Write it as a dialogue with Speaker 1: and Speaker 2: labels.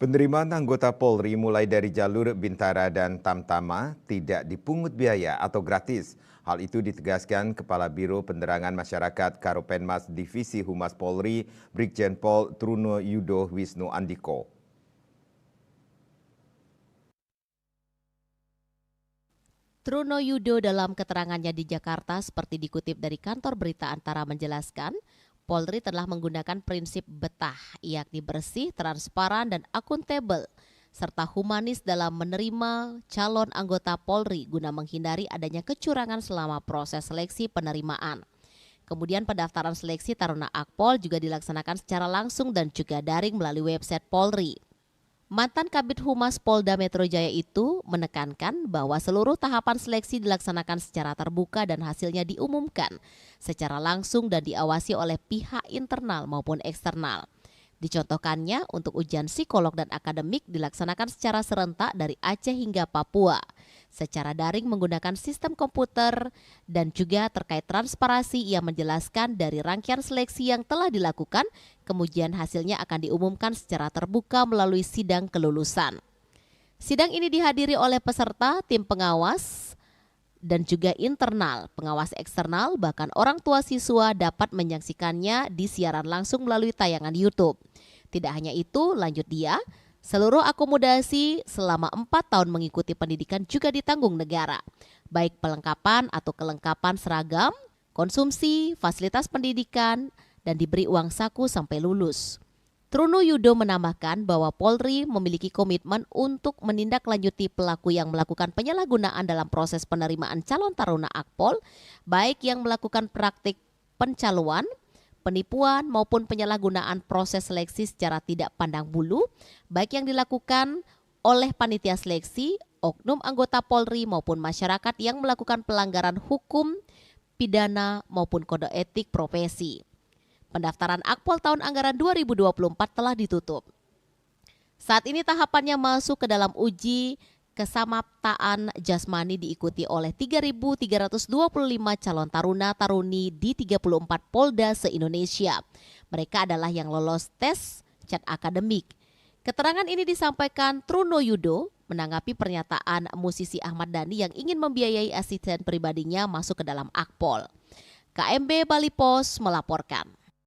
Speaker 1: Penerimaan anggota Polri mulai dari jalur Bintara dan Tamtama tidak dipungut biaya atau gratis. Hal itu ditegaskan Kepala Biro Penerangan Masyarakat Karopenmas Divisi Humas Polri, Brigjen Pol Truno Yudo Wisnu Andiko.
Speaker 2: Truno Yudo dalam keterangannya di Jakarta seperti dikutip dari kantor berita Antara menjelaskan, Polri telah menggunakan prinsip betah, yakni bersih, transparan, dan akuntabel, serta humanis dalam menerima calon anggota Polri guna menghindari adanya kecurangan selama proses seleksi penerimaan. Kemudian pendaftaran seleksi Taruna Akpol juga dilaksanakan secara langsung dan juga daring melalui website Polri. Mantan Kabid Humas Polda Metro Jaya itu menekankan bahwa seluruh tahapan seleksi dilaksanakan secara terbuka dan hasilnya diumumkan secara langsung dan diawasi oleh pihak internal maupun eksternal. Dicontohkannya untuk ujian psikolog dan akademik dilaksanakan secara serentak dari Aceh hingga Papua, secara daring menggunakan sistem komputer, dan juga terkait transparansi ia menjelaskan dari rangkaian seleksi yang telah dilakukan, kemudian hasilnya akan diumumkan secara terbuka melalui sidang kelulusan. Sidang ini dihadiri oleh peserta, tim pengawas, dan juga internal, pengawas eksternal, bahkan orang tua siswa dapat menyaksikannya di siaran langsung melalui tayangan YouTube. Tidak hanya itu, lanjut dia, seluruh akomodasi selama 4 tahun mengikuti pendidikan juga ditanggung negara, baik pelengkapan atau kelengkapan seragam, konsumsi, fasilitas pendidikan, dan diberi uang saku sampai lulus. Truno Yudo menambahkan bahwa Polri memiliki komitmen untuk menindaklanjuti pelaku yang melakukan penyalahgunaan dalam proses penerimaan calon taruna Akpol, baik yang melakukan praktik pencalonan, penipuan maupun penyalahgunaan proses seleksi secara tidak pandang bulu, baik yang dilakukan oleh panitia seleksi, oknum anggota Polri maupun masyarakat yang melakukan pelanggaran hukum, pidana maupun kode etik profesi. Pendaftaran Akpol tahun anggaran 2024 telah ditutup. Saat ini tahapannya masuk ke dalam uji kesamaptaan jasmani diikuti oleh 3.325 calon taruna-taruni di 34 Polda se-Indonesia. Mereka adalah yang lolos tes CAT akademik. Keterangan ini disampaikan Truno Yudo menanggapi pernyataan musisi Ahmad Dhani yang ingin membiayai asisten pribadinya masuk ke dalam Akpol. KMB Bali Pos melaporkan.